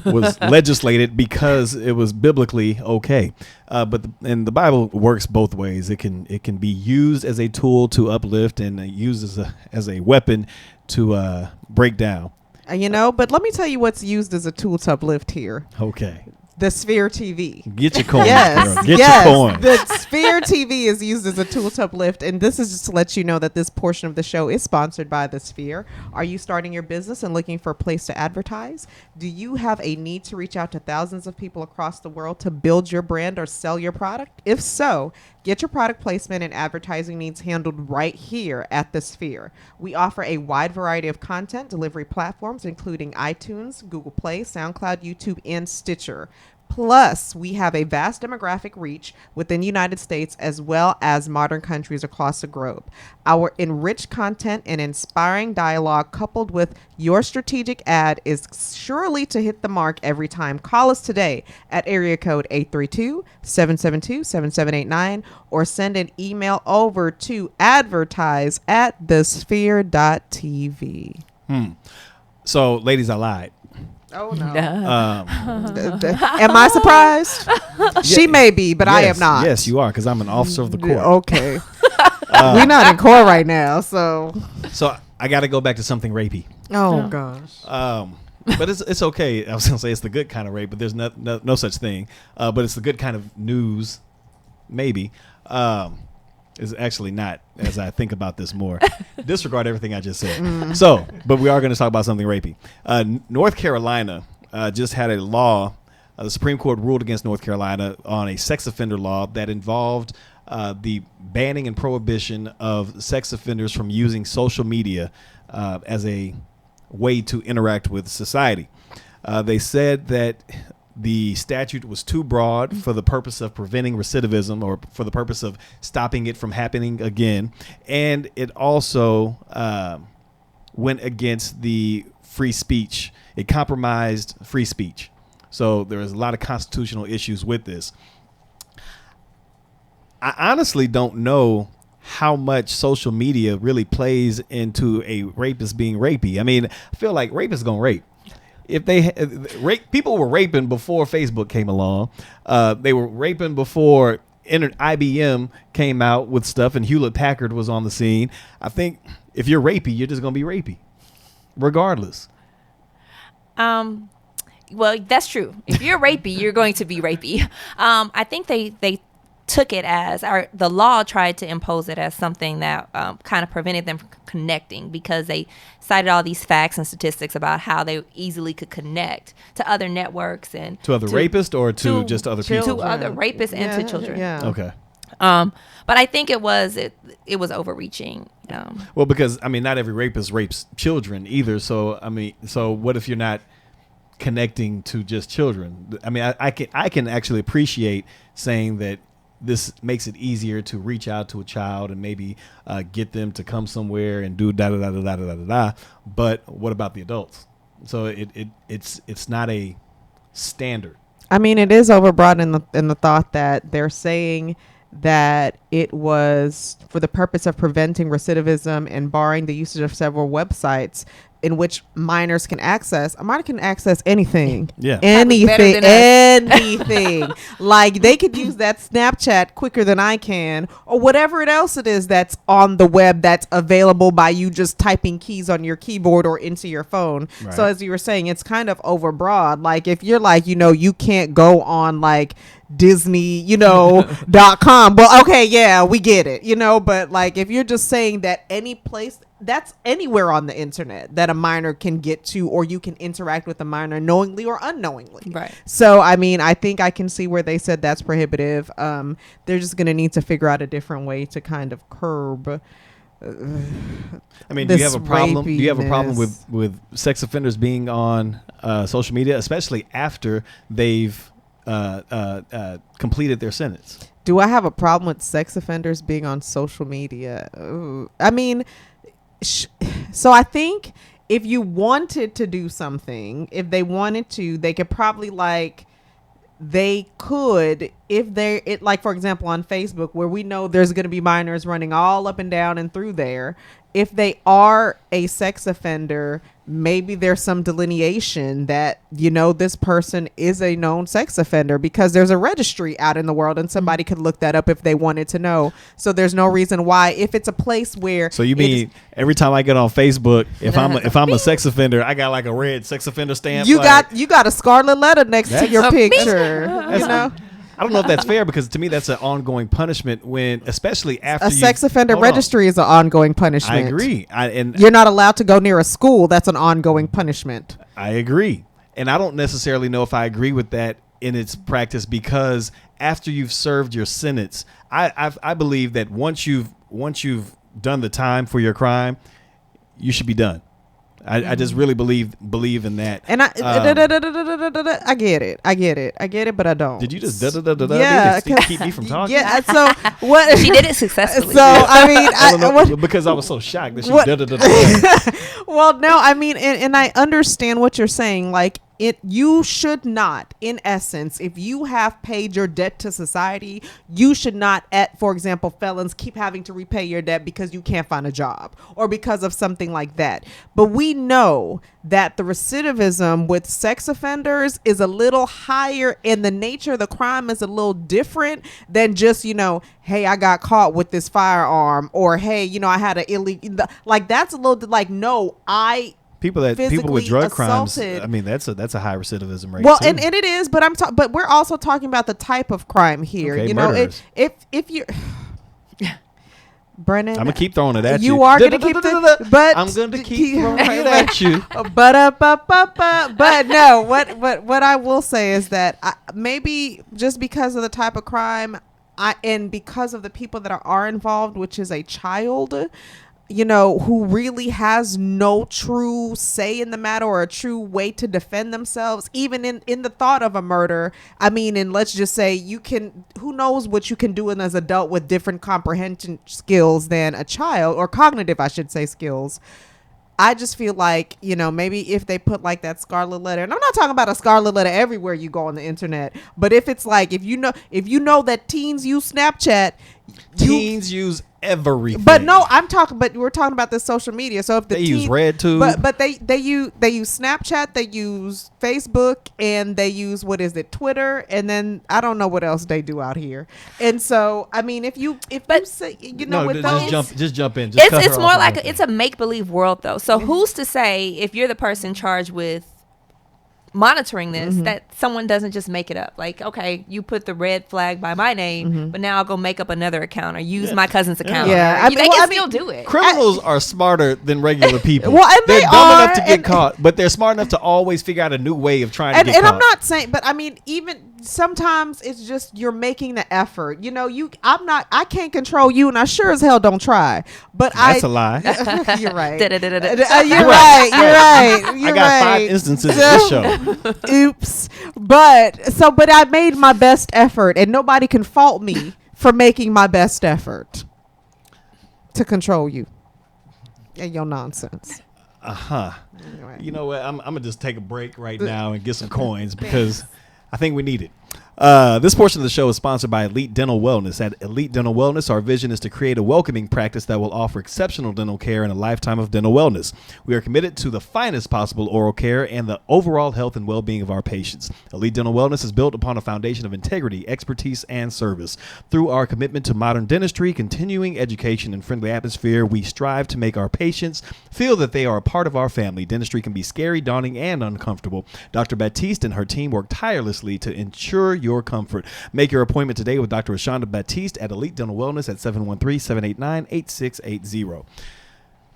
was legislated because it was biblically okay. But the Bible works both ways. It can be used as a tool to uplift and used as a weapon to break down. But let me tell you what's used as a tool to uplift here. Okay. The Sphere TV. Get your coin, Yes, girl. Get yes. your coin. The Sphere TV is used as a tool to uplift, and this is just to let you know that this portion of the show is sponsored by the Sphere. Are you starting your business and looking for a place to advertise? Do you have a need to reach out to thousands of people across the world to build your brand or sell your product? If so, get your product placement and advertising needs handled right here at the Sphere. We offer a wide variety of content delivery platforms, including iTunes, Google Play, SoundCloud, YouTube, and Stitcher. Plus, we have a vast demographic reach within the United States as well as modern countries across the globe. Our enriched content and inspiring dialogue coupled with your strategic ad is surely to hit the mark every time. Call us today at area code 832-772-7789 or send an email over to advertise@thesphere.tv. So, ladies, I lied. Oh, no. Duh. Am I surprised? She may be, but I am not. Yes, you are, because I'm an officer of the court. Okay. We're not in court right now, so. So I got to go back to something rapey. Oh, gosh. But it's okay. I was going to say it's the good kind of rape, but there's no such thing. But it's the good kind of news, maybe. It's actually not, as I think about this more. Disregard everything I just said. So, but we are going to talk about something rapey. North Carolina just had a law. The Supreme Court ruled against North Carolina on a sex offender law that involved the banning and prohibition of sex offenders from using social media as a way to interact with society. They said that the statute was too broad for the purpose of preventing recidivism or for the purpose of stopping it from happening again. And it also went against the free speech. It compromised free speech. So there is a lot of constitutional issues with this. I honestly don't know how much social media really plays into a rapist being rapey. I mean, I feel like rapists gonna rape. If they people were raping before Facebook came along, they were raping before IBM came out with stuff and Hewlett Packard was on the scene. I think if you're rapey, you're just gonna be rapey, regardless. Well, that's true. If you're rapey, you're going to be rapey. I think they took it as the law tried to impose it as something that kind of prevented them from connecting, because they cited all these facts and statistics about how they easily could connect to other networks and to other rapists or to just other people. To other rapists and to children. Yeah. Okay. But I think it was overreaching. Well, because I mean, not every rapist rapes children either. So I mean, so what if you're not connecting to just children? I mean, I can actually appreciate saying that this makes it easier to reach out to a child and maybe get them to come somewhere and do da da da da da da da da. But what about the adults? So it's not a standard. I mean, it is overbroad in the thought that they're saying that it was for the purpose of preventing recidivism and barring the usage of several websites in which minors can access. A minor can access anything. Yeah. Anything. Like they could use that Snapchat quicker than I can, or whatever else it is that's on the web that's available by you just typing keys on your keyboard or into your phone. Right. So as you were saying, it's kind of overbroad. Like if you're like, you can't go on like Disney, .com. Well, okay, yeah, we get it, but like if you're just saying that any place that's anywhere on the internet that a minor can get to, or you can interact with a minor knowingly or unknowingly. Right. So, I mean, I think I can see where they said that's prohibitive. They're just going to need to figure out a different way to kind of curb. I mean, do you have a problem? Do you have a problem with sex offenders being on social media, especially after they've completed their sentence? Do I have a problem with sex offenders being on social media? Ooh. I mean, so I think if you wanted to do something, if they wanted to, they could probably like for example, on Facebook, where we know there's going to be minors running all up and down and through there. If they are a sex offender, maybe there's some delineation that, you know, this person is a known sex offender because there's a registry out in the world and somebody could look that up if they wanted to know. So there's no reason why, if it's a place where. So you mean every time I get on Facebook, if I'm a sex offender, I got like a red sex offender stamp? You got a scarlet letter next to your picture. You know? I don't know if that's fair, because to me that's an ongoing punishment, when, especially after a sex offender registry is an ongoing punishment. I agree. And you're not allowed to go near a school. That's an ongoing punishment. I agree. And I don't necessarily know if I agree with that in its practice, because after you've served your sentence, I believe that once you've done the time for your crime, you should be done. I just really believe in that. And I get it, but I don't. Did you just yeah, keep me from talking? Yeah. So what? She did it successfully. So I mean, I don't know, because I was so shocked that she Well, no, I mean, and I understand what you're saying. Like, you should not, in essence, if you have paid your debt to society, you should not, for example, felons, keep having to repay your debt because you can't find a job or because of something like that. But we know that the recidivism with sex offenders is a little higher, and the nature of the crime is a little different than just, you know, hey, I got caught with this firearm, or hey, you know, I had an illegal, like, that's a little like, no, people with drug assaulted. crimes, I mean, that's a high recidivism rate. Well, too. and it is, but but we're also talking about the type of crime here. Okay, you murderous. know, if you Brennan, I'm gonna keep throwing it at you. You are gonna keep but I'm gonna keep throwing it at you. But no, what I will say is that maybe just because of the type of crime, and because of the people that are involved, which is a child, you know, who really has no true say in the matter or a true way to defend themselves, even in the thought of a murder. I mean, and let's just say who knows what you can do as an adult with different comprehension skills than a child, or cognitive, I should say, skills. I just feel like, you know, maybe if they put like that scarlet letter, and I'm not talking about a scarlet letter everywhere you go on the internet, but if it's like, if you know that teens use Snapchat, teens use everything. But no, we're talking about this social media. So if they use RedTube, but they use Snapchat, they use Facebook, and they use, what is it, Twitter, and then I don't know what else they do out here. And so I mean, if you say, you know, with those, just jump in. It's more like it's a make believe world though. So who's to say, if you're the person charged with monitoring this, that someone doesn't just make it up? Like, okay, you put the red flag by my name, but now I'll go make up another account or use my cousin's account. Yeah, I mean, they can still do it. Criminals are smarter than regular people. Well, and they're dumb enough to get caught, but they're smart enough to always figure out a new way of trying to get caught. And I'm not saying, but I mean, even sometimes it's just you're making the effort. You know, I can't control you, and I sure as hell don't try. But that's a lie. You're right. You're right. I got 5 instances of this show. Oops. But I made my best effort, and nobody can fault me for making my best effort to control you and your nonsense. Right. You know what? I'm gonna just take a break right now and get some coins, because I think we need it. This portion of the show is sponsored by Elite Dental Wellness. At Elite Dental Wellness, our vision is to create a welcoming practice that will offer exceptional dental care and a lifetime of dental wellness. We are committed to the finest possible oral care and the overall health and well-being of our patients. Elite Dental Wellness is built upon a foundation of integrity, expertise, and service. Through our commitment to modern dentistry, continuing education, and friendly atmosphere, we strive to make our patients feel that they are a part of our family. Dentistry can be scary, daunting, and uncomfortable. Dr. Baptiste and her team work tirelessly to ensure your comfort. Make your appointment today with Dr. Ashonda Baptiste at Elite Dental Wellness at 713-789-8680.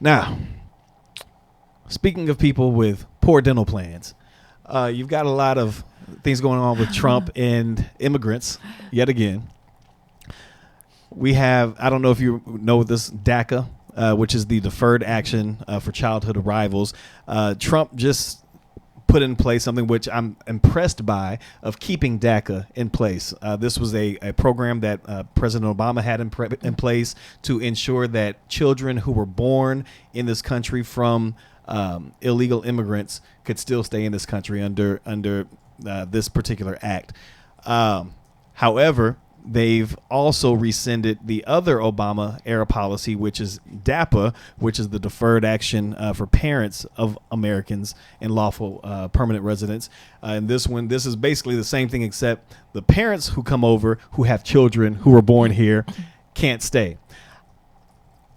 Now, speaking of people with poor dental plans, you've got a lot of things going on with Trump and immigrants yet again. We have, I don't know if you know this, DACA, which is the Deferred Action for Childhood Arrivals. Trump just put in place something which I'm impressed by, of keeping DACA in place. This was a program that President Obama had in place to ensure that children who were born in this country from illegal immigrants could still stay in this country under this particular act. However, they've also rescinded the other Obama era policy, which is DAPA, which is the Deferred Action for Parents of Americans in Lawful Permanent Residence. And this is basically the same thing, except the parents who come over, who have children who were born here, can't stay.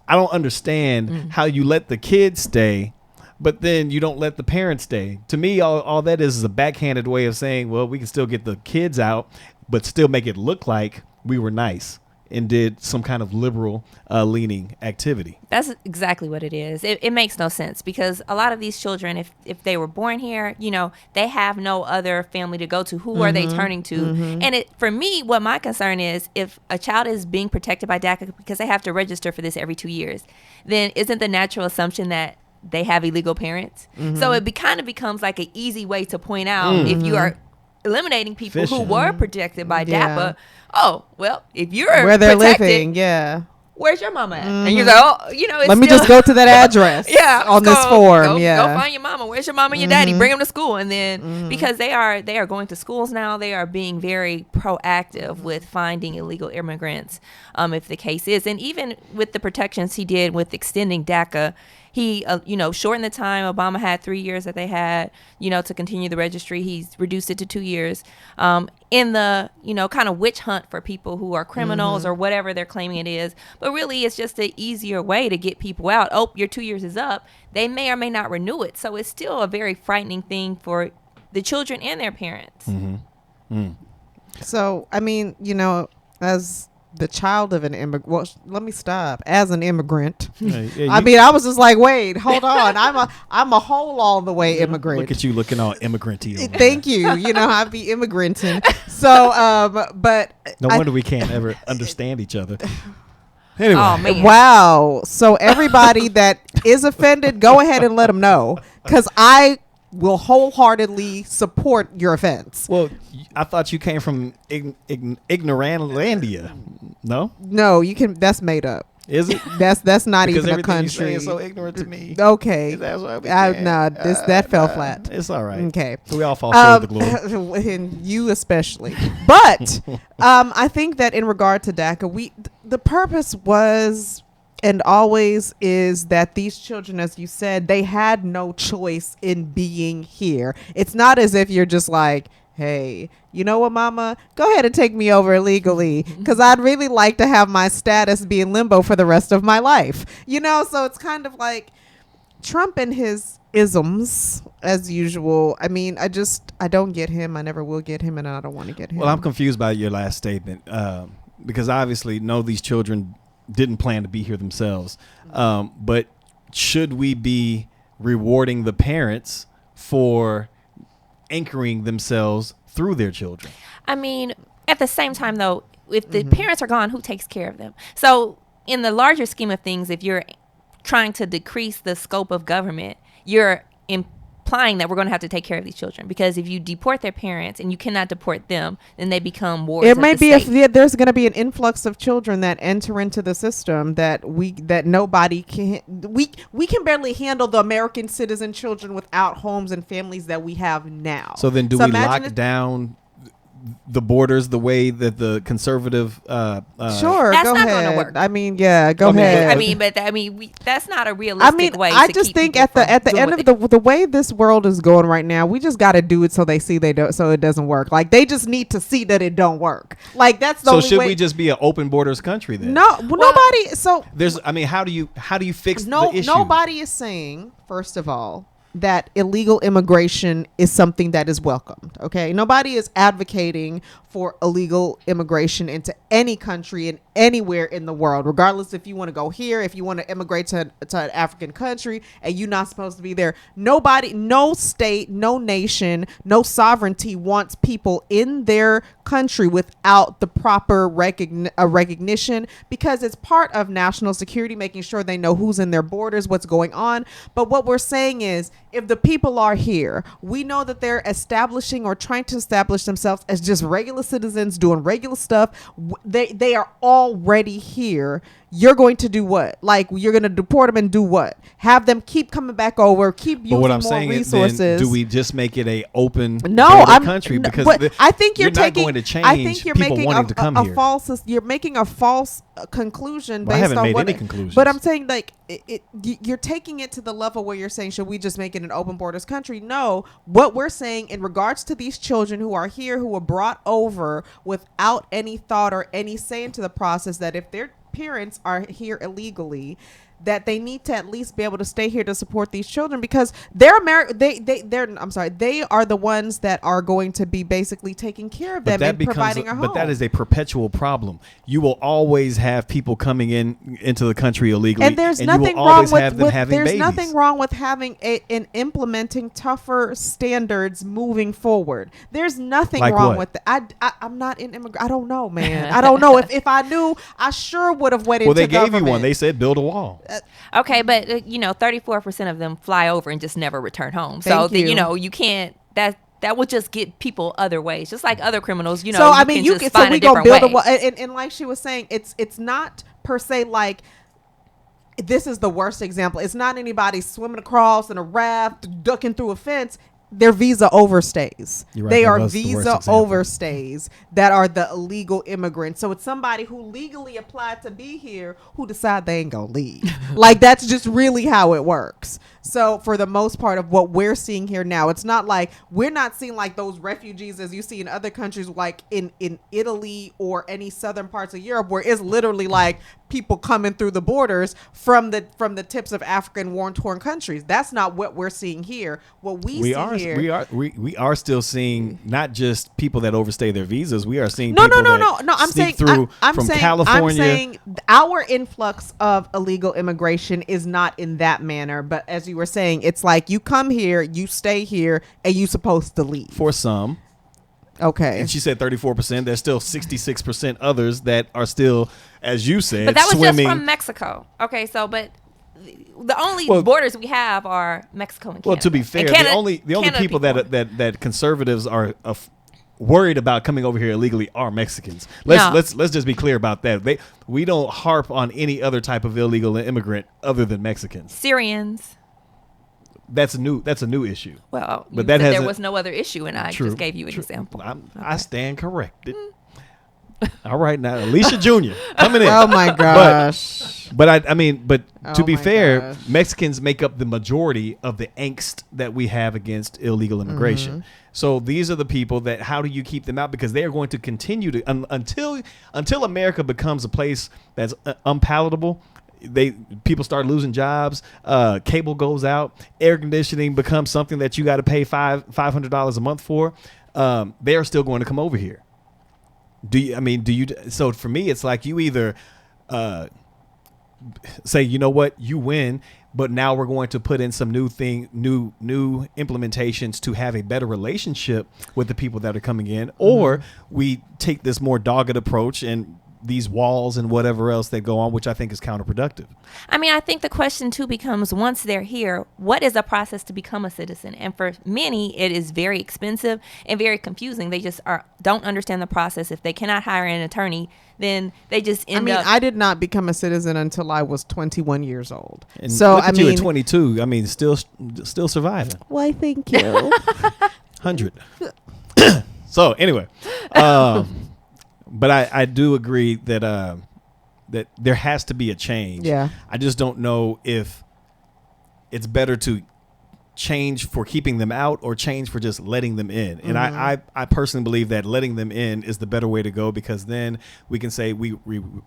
I don't understand how you let the kids stay, but then you don't let the parents stay. To me, all that is a backhanded way of saying, well, we can still get the kids out, but still make it look like we were nice and did some kind of liberal leaning activity. That's exactly what it is. It makes no sense, because a lot of these children, if they were born here, they have no other family to go to. Who are they turning to? And for me, what my concern is, if a child is being protected by DACA because they have to register for this every 2 years, then isn't the natural assumption that they have illegal parents? So it kind of becomes like an easy way to point out if you are eliminating people who were protected by DAPA. Oh, well, if you're where they're protected, living, where's your mama at? And you're like, oh, it's let me just go to that address on this form. Go find your mama. Where's your mama and your daddy? Bring them to school. And then because they are going to schools now, they are being very proactive with finding illegal immigrants, if the case is. And even with the protections he did with extending DACA, he, shortened the time. Obama had 3 years that they had, to continue the registry. He's reduced it to 2 years. In the, kind of witch hunt for people who are criminals or whatever they're claiming it is. But really, it's just an easier way to get people out. Oh, your 2 years is up. They may or may not renew it. So it's still a very frightening thing for the children and their parents. So, I mean, as the child of an immigrant, well, let me stop. As an immigrant, I was just like, wait, hold on. I'm a whole all the way immigrant. Look at you looking all immigrant-y. Thank you. I be immigranting. So, but no wonder we can't ever understand each other. Anyway. Oh, man. Wow. So everybody that is offended, go ahead and let them know, because I will wholeheartedly support your offense. Well, I thought you came from Ignorantlandia. No? No, you can. That's made up. Is it? That's not because even a country. You say is so ignorant to me. Okay. That's what that fell flat. It's all right. Okay. We all fall short of the glory. And you especially. But I think that in regard to DACA, the purpose was and always is that these children, as you said, they had no choice in being here. It's not as if you're just like, hey, you know what, mama, go ahead and take me over illegally, because I'd really like to have my status be in limbo for the rest of my life. So it's kind of like Trump and his isms, as usual. I mean, I don't get him. I never will get him, and I don't want to get him. Well, I'm confused by your last statement, because obviously, no, these children didn't plan to be here themselves. But should we be rewarding the parents for anchoring themselves through their children? I mean, at the same time, though, if the parents are gone, who takes care of them? So in the larger scheme of things, if you're trying to decrease the scope of government, you're implying that we're going to have to take care of these children, because if you deport their parents and you cannot deport them, then they become wards it of may the be state. there's going to be an influx of children that enter into the system that nobody can. We can barely handle the American citizen children without homes and families that we have now. So then do we lock down the borders the way that the conservative sure, that's go not ahead. gonna work. I mean, yeah, go ahead. That's not a realistic way. I just think at the end of the way this world is going right now, we just got to do it so they see so it doesn't work. Like, they just need to see that it don't work. Like, that's the only way. So should we just be an open borders country then? No, nobody. So there's. I mean, how do you fix the issue? Nobody is saying, first of all, that illegal immigration is something that is welcomed. Okay, nobody is advocating for illegal immigration into any country and anywhere in the world, regardless if you want to go here, if you want to immigrate to an African country and you're not supposed to be there. Nobody, no state, no nation, no sovereignty wants people in their country without the proper recognition, because it's part of national security, making sure they know who's in their borders, what's going on. But what we're saying is, if the people are here, we know that they're establishing or trying to establish themselves as just regular citizens doing regular stuff. They are already here. you're going to do what? Like, you're going to deport them and do what? Have them keep coming back over, keep using what I'm more saying resources. Is, then, do we just make it a open country? Because I think you're not going to change I think you're people making wanting to come here. You're making a false conclusion based I haven't on made what any conclusions. But I'm saying, like, you're taking it to the level where you're saying, should we just make it an open borders country? No. What we're saying in regards to these children who are here, who were brought over without any thought or any say into the process, that if their parents are here illegally, that they need to at least be able to stay here to support these children, because they're they are the ones that are going to be basically taking care of them and providing a home. But that is a perpetual problem. You will always have people coming into the country illegally, and there's nothing wrong with having and implementing tougher standards moving forward. There's nothing wrong with that. I'm not in immigrant. I don't know, man. I don't know. If I knew, I sure would have went into government. Well, they gave you one. They said build a wall. Okay, but 34% of them fly over and just never return home. You can't. That will just get people other ways, just like other criminals. So I mean, we gonna build a wall, and like she was saying, it's not per se like. This is the worst example. It's not anybody swimming across in a raft, ducking through a fence. They're visa overstays. Right, they are visa overstays that are the illegal immigrants. So it's somebody who legally applied to be here who decide they ain't gonna leave. Like, that's just really how it works. So for the most part of what we're seeing here now, it's not like we're not seeing like those refugees as you see in other countries, like in Italy or any southern parts of Europe, where it's literally like people coming through the borders from the tips of African war-torn countries. That's not what we're seeing here. What we are still seeing not just people that overstay their visas. We are seeing I'm saying California. I'm saying our influx of illegal immigration is not in that manner, but as you were saying, it's like you come here, you stay here, and you supposed to leave. For some. Okay. And she said 34%. There's still 66% others that are still, as you said, but that was swimming. just from Mexico. Okay, so but the only borders we have are Mexico and Canada. Well, to be fair, the only people that conservatives are worried about coming over here illegally are Mexicans. Let's just be clear about that. We don't harp on any other type of illegal immigrant other than Mexicans. Syrians. That's a new issue. Well, but there was no other issue, and I just gave you an example. I stand corrected. All right, now Alicia Jr. coming in. Oh my gosh! But to be fair, Mexicans make up the majority of the angst that we have against illegal immigration. Mm-hmm. So these are the people that. How do you keep them out? Because they are going to continue to until America becomes a place that's unpalatable. People start losing jobs. Cable goes out. Air conditioning becomes something that you got to pay $500 a month for. They are still going to come over here. So for me, it's like you either say, you know what, you win, but now we're going to put in some new implementations to have a better relationship with the people that are coming in, or we take this more dogged approach and these walls and whatever else that go on, which I think is counterproductive. I mean, I think the question too becomes, once they're here, what is a process to become a citizen? And for many, it is very expensive and very confusing. They just don't understand the process. If they cannot hire an attorney, then they just end up. I did not become a citizen until I was 21 years old. And so you at 22. Still surviving. Why, thank you. 100. So anyway. But I do agree that that there has to be a change. Yeah. I just don't know if it's better to change for keeping them out or change for just letting them in. And I personally believe that letting them in is the better way to go, because then we can say we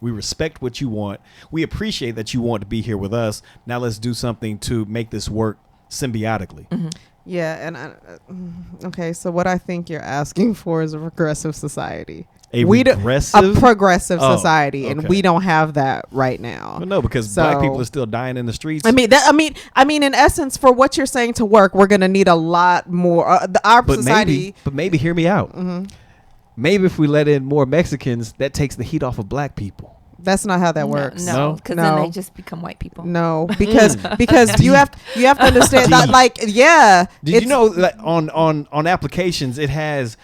respect what you want. We appreciate that you want to be here with us. Now let's do something to make this work symbiotically. Mm-hmm. Yeah. And okay, so what I think you're asking for is a progressive society. A progressive society, and we don't have that right now. Well, no, because black people are still dying in the streets. I mean, in essence, for what you're saying to work, we're going to need a lot more. Society. But maybe hear me out. Mm-hmm. Maybe if we let in more Mexicans, that takes the heat off of black people. That's not how that works. No, because then they just become white people. No, because you have to understand that, like, yeah. Did you know that on applications it has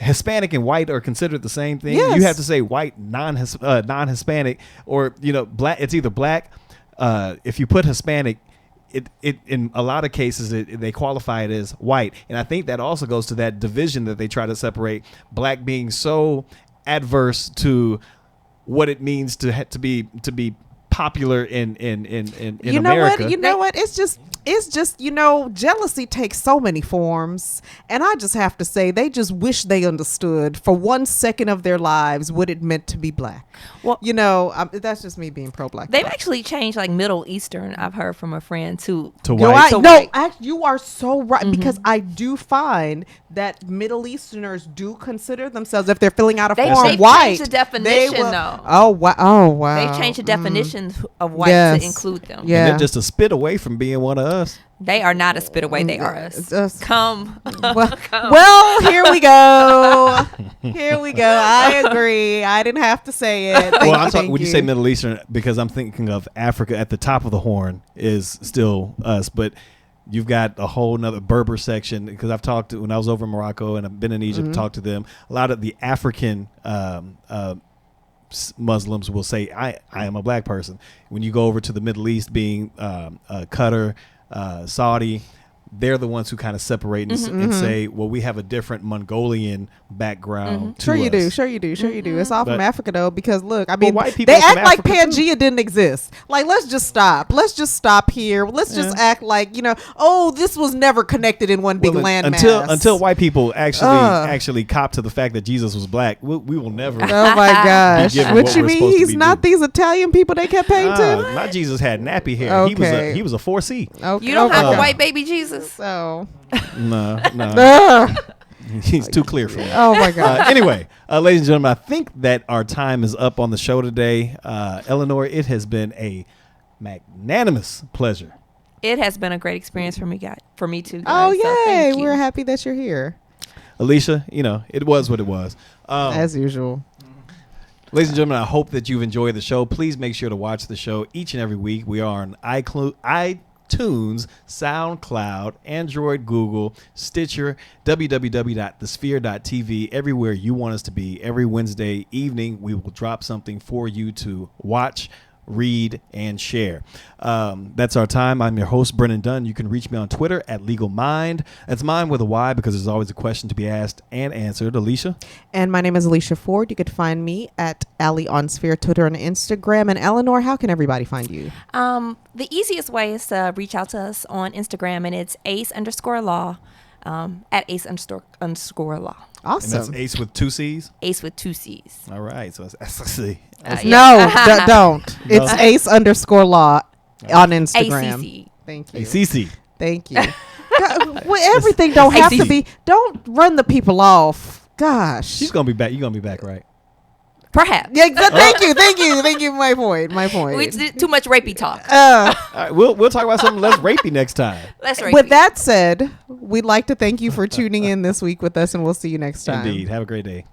Hispanic and white are considered the same thing. Yes. You have to say white, non-Hispanic, or black. It's either black. If you put Hispanic, it in a lot of cases they qualify it as white, and I think that also goes to that division that they try to separate. Black being so adverse to what it means to be popular in America. You know what? It's just jealousy takes so many forms, and I just have to say they just wish they understood for 1 second of their lives what it meant to be black. Well, that's just me being pro-black. They've actually changed like Middle Eastern. I've heard from a friend to white. You are so right, because I do find that Middle Easterners do consider themselves, if they're filling out a form, they've white. Changed the definition though. Oh wow! They've changed the definition of white to include them. Yeah, and they're just a spit away from being one of us. They are not a spit away. They are us. Come. Well, here we go. Here we go. I agree. I didn't have to say it. When you say Middle Eastern, because I'm thinking of Africa at the top of the horn is still us, but you've got a whole nother Berber section, because I've talked to, when I was over in Morocco and I've been in Egypt, talked to them. A lot of the African Muslims will say, I am a black person. When you go over to the Middle East, being Qatar, Saudi, they're the ones who kind of separate and say, well, we have a different Mongolian background to Sure you us. do. It's all from Africa, though, because look, I mean, white people they act from like Africa, Pangea didn't exist. Like, let's just stop here. Let's just act like, this was never connected in one big landmass. Until white people actually cop to the fact that Jesus was black, we will never. Oh my gosh! What you mean he's not doing. these Italian people they kept painting? My Jesus had nappy hair. Okay. He was a 4C. Okay. You don't have a white baby Jesus. So No. He's too clear for me. Oh my god. Anyway, ladies and gentlemen, I think that our time is up on the show today. Eleanor, it has been a magnanimous pleasure. It has been a great experience for me too. Guys. Oh So yay! thank you. We're happy that you're here. Alicia, it was what it was. As usual. Ladies and gentlemen, I hope that you've enjoyed the show. Please make sure to watch the show each and every week. We are on iTunes, SoundCloud, Android, Google, Stitcher, www.thesphere.tv, everywhere you want us to be. Every Wednesday evening, we will drop something for you to watch, read, and share. That's our time. I'm your host, Brennan Dunn. You can reach me on Twitter at LegalMind. That's mine with a Y, because there's always a question to be asked and answered. Alicia? And my name is Alicia Ford. You could find me at Ali on Sphere, Twitter, and Instagram. And Eleanor, how can everybody find you? The easiest way is to reach out to us on Instagram, and it's ace_law, at ace_law. Awesome. And that's Ace with 2 C's? Ace with 2 C's. All right. So it's SC. No, don't. It's ace_law on Instagram. ACC. Thank you. ACC. Thank you. God, well, everything don't have to be. Don't run the people off. Gosh. She's going to be back. You're going to be back, right? Perhaps. Yeah, thank you. My point. We did too much rapey talk. All right, we'll talk about something less rapey next time. Less rapey. With that said, we'd like to thank you for tuning in this week with us, and we'll see you next time. Indeed. Have a great day.